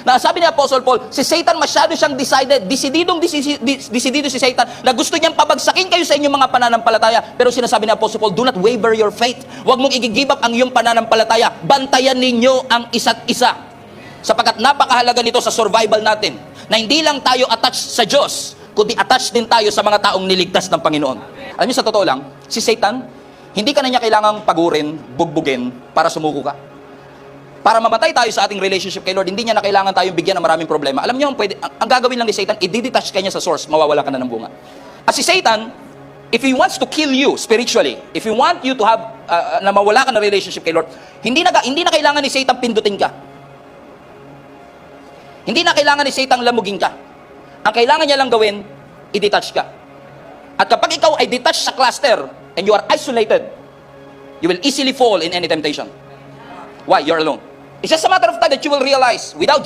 Na sabi ni Apostle Paul, si Satan masyado siyang desidido si Satan na gusto niyang pabagsakin kayo sa inyong mga pananampalataya. Pero sinasabi ni Apostle Paul, do not waver your faith. Huwag mong i-give up ang iyong pananampalataya. Bantayan ninyo ang isa't isa. Sapagkat napakahalaga nito sa survival natin, na hindi lang tayo attached sa Diyos, kundi attached din tayo sa mga taong niligtas ng Panginoon. Alam niyo, sa totoo lang, si Satan, hindi ka na niya kailangang pagurin, bugbugin, para sumuko ka. Para mamatay tayo sa ating relationship kay Lord, hindi niya na kailangan tayong bigyan ng maraming problema. Alam niyo, ang gagawin lang ni Satan, i-detach ka niya sa source, mawawala ka na ng bunga. At si Satan, if he wants to kill you spiritually, if he want you to have, na mawala ka na relationship kay Lord, hindi na kailangan ni Satan pindutin ka. Hindi na kailangan ni Satan lamugin ka. Ang kailangan niya lang gawin, i-detach ka. At kapag ikaw ay detached sa cluster, and you are isolated, you will easily fall in any temptation. Why? You're alone. It's just a matter of time that you will realize, without